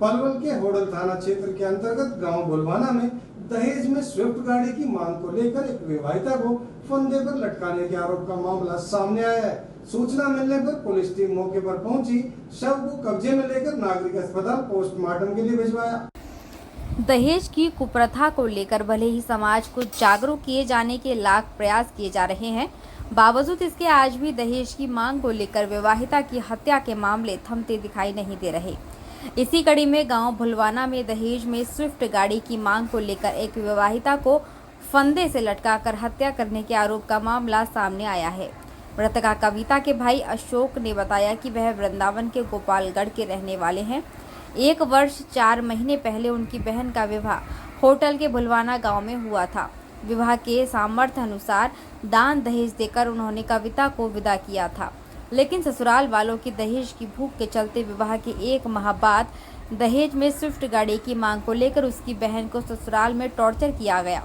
पलवल के होडल थाना क्षेत्र के अंतर्गत गांव बुलवाना में दहेज में स्विफ्ट गाड़ी की मांग को लेकर एक विवाहिता को फंदे पर लटकाने के आरोप का मामला सामने आया है। सूचना मिलने पर पुलिस टीम मौके पर पहुंची, शव को कब्जे में लेकर नागरिक अस्पताल पोस्टमार्टम के लिए भिजवाया। दहेज की कुप्रथा को लेकर भले ही समाज को जागरूक किए जाने के लाख प्रयास किए जा रहे हैं, बावजूद इसके आज भी दहेज की मांग को लेकर विवाहिता की हत्या के मामले थमते दिखाई नहीं दे रहे। इसी कड़ी में गांव भुलवाना में दहेज में स्विफ्ट गाड़ी की मांग को लेकर एक विवाहिता को फंदे से लटकाकर हत्या करने के आरोप का मामला सामने आया है। मृतका कविता के भाई अशोक ने बताया कि वह वृंदावन के गोपालगढ़ के रहने वाले हैं। 1 वर्ष 4 महीने पहले उनकी बहन का विवाह होटल के भुलवाना गांव में हुआ था। विवाह के सामर्थ्य अनुसार दान दहेज देकर उन्होंने कविता को विदा किया था, लेकिन ससुराल वालों की दहेज की भूख के चलते विवाह के 1 माह बाद दहेज में स्विफ्ट गाड़ी की मांग को लेकर उसकी बहन को ससुराल में टॉर्चर किया गया।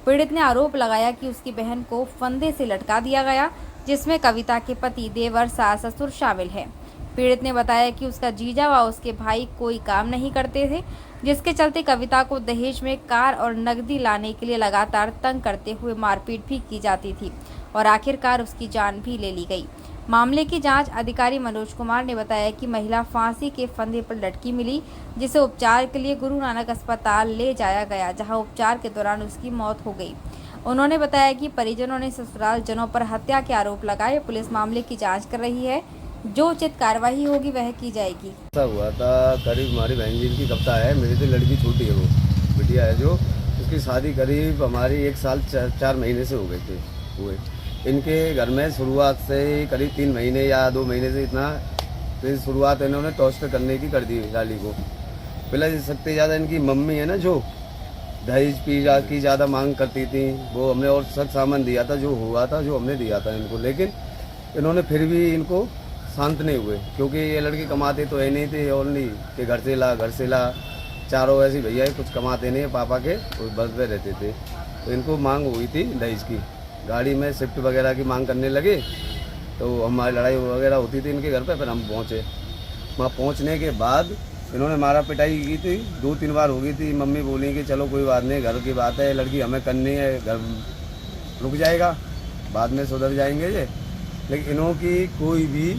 पीड़ित ने आरोप लगाया कि उसकी बहन को फंदे से लटका दिया गया, जिसमें कविता के पति, देवर, सास ससुर शामिल हैं। पीड़ित ने बताया कि उसका जीजा व उसके भाई कोई काम नहीं करते थे, जिसके चलते कविता को दहेज में कार और नकदी लाने के लिए लगातार तंग करते हुए मारपीट भी की जाती थी और आखिरकार उसकी जान भी ले ली गई। मामले की जांच अधिकारी मनोज कुमार ने बताया कि महिला फांसी के फंदे पर लटकी मिली, जिसे उपचार के लिए गुरु नानक अस्पताल ले जाया गया, जहां उपचार के दौरान उसकी मौत हो गई। उन्होंने बताया कि परिजनों ने ससुराल जनों पर हत्या के आरोप लगाए। पुलिस मामले की जांच कर रही है, जो उचित कार्रवाई होगी वह की जाएगी। ऐसा हुआ था, करीब हमारी बहन जी की कविता है, मेरी तो लड़की छोटी है, वो बिटिया है जो, उसकी शादी करीब हमारी 1 साल 4 महीने से हो गए थे हुए। इनके घर में शुरुआत से करीब 3 महीने या 2 महीने से इतना फिर शुरुआत इन्होंने टॉर्चर करने की कर दी लाली को। पहले सबसे ज़्यादा इनकी मम्मी है ना, जो दहेज की ज़्यादा मांग करती थी, वो हमने और सब सामान दिया था, जो हुआ था जो हमने दिया था इनको, लेकिन इन्होंने फिर भी इनको शांत नहीं हुए, क्योंकि ये लड़के कमाते तो है नहीं थे, ओनली कि घर से ला चारों ऐसे भैया कुछ कमाते नहीं, पापा के बस पे रहते थे। तो इनको मांग हुई थी दहेज की, गाड़ी में शिफ्ट वगैरह की मांग करने लगे, तो हमारी लड़ाई वगैरह होती थी इनके घर पे। फिर हम पहुँचे, वहाँ पहुँचने के बाद इन्होंने मारा पिटाई की थी, 2-3 बार हो गई थी। मम्मी बोली कि चलो कोई बात नहीं, घर की बात है, लड़की हमें करनी है, घर रुक जाएगा, बाद में सुधर जाएंगे ये। लेकिन इन्हों की कोई भी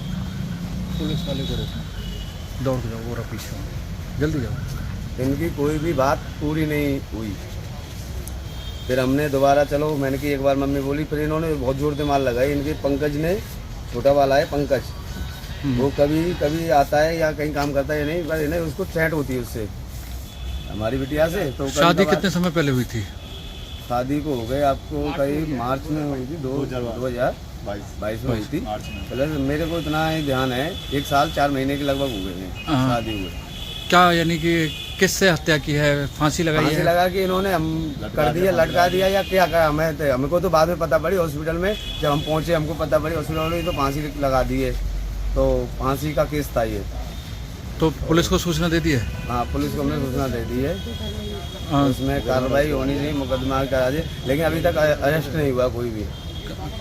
पुलिस वाले को रोको, दौड़ जाओ, वो पीछे जल्दी जाओ, इनकी कोई भी बात पूरी नहीं हुई। फिर हमने दोबारा, चलो मैंने कि एक बार मम्मी बोली, फिर इन्होंने बहुत जोर से मार लगाई। इनके पंकज ने, छोटा वाला है पंकज, वो कभी आता है या कहीं काम करता है नहीं, पर इन्हें उसको चैट होती है उससे, हमारी बिटिया से। तो शादी कितने समय पहले हुई थी? शादी को हो गए आपको करीब मार्च में हुई थी, 2022 में हुई थी। पहले मेरे को इतना ही ध्यान है, 1 साल 4 महीने के लगभग हुए हैं शादी हुए। क्या यानी कि किससे हत्या की है? फांसी लगाई है? फांसी लगा के इन्होंने हम कर दिया, लटका दिया या क्या कहा, हमको तो बाद में पता पड़ी हॉस्पिटल में, जब हम पहुंचे हमको पता पड़ी हॉस्पिटल में, तो फांसी लगा दी है। तो फांसी का केस था ये। तो पुलिस को सूचना दे दी है? हाँ, पुलिस को हमने सूचना दे दी है, उसमें कार्रवाई होनी चाहिए, मुकदमा करा दिए, लेकिन अभी तक अरेस्ट नहीं हुआ कोई भी।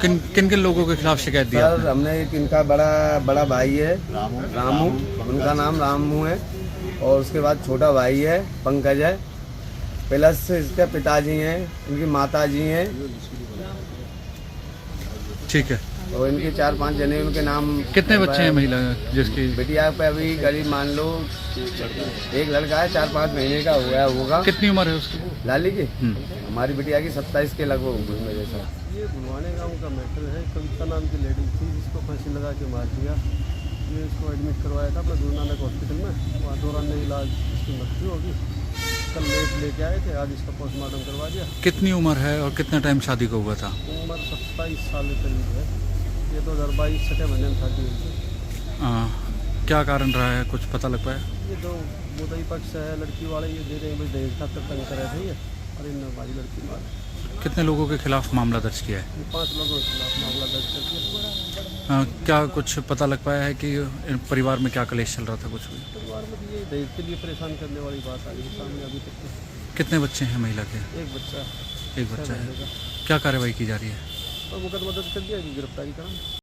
किन किन लोगों के खिलाफ शिकायत दी? सर हमने इनका बड़ा भाई है रामू, उनका नाम रामू है, और उसके बाद छोटा भाई है पंकज है, प्लस इसके पिताजी हैं, इनकी माताजी हैं, ठीक है, और इनके 4-5 जने, उनके नाम। कितने बच्चे हैं महिला जिसकी? बिटिया पे अभी करीब मान लो 1 लड़का है, 4-5 महीने का हुआ होगा। कितनी उम्र है उसकी? लाली की हमारी बिटिया की 27 के लगभग हुई मेरे साथ। ये भुलवाने गांव का मैटर है। कविता नाम की लेडी थी, जिसको फांसी लगा के मार दिया। ये इसको एडमिट करवाया था अपना गुरु नानक हॉस्पिटल में, वहाँ दौरान इलाज इसकी मृत्यु होगी। कल लेट लेके आए थे, आज इसका पोस्टमार्टम करवा दिया। कितनी उम्र है और कितना टाइम शादी को हुआ था? उम्र 27 साल के करीब है। ये 2022 छठे महीने में शादी हुई थी। क्या कारण रहा है, कुछ पता लग पाया? ये जो मुद्दई पक्ष है, लड़की वाले ये दे रहे हैं, भाई दहेज खातर तंग करे थे ये, और इन हमारी लड़की मार। कितने लोगों के खिलाफ मामला दर्ज किया है? ये 5 लोगों के खिलाफ मामला दर्ज कर दिया। क्या कुछ पता लग पाया है कि परिवार में क्या कलेश चल रहा था? कुछ भी परिवार में ये दहेज के लिए परेशान करने वाली बात आ रही है सामने अभी तक। कितने बच्चे हैं महिला के? एक बच्चा है। क्या कार्रवाई की जा रही है? और मुकदमा दर्ज कर दिया कि गिरफ्तारी करा।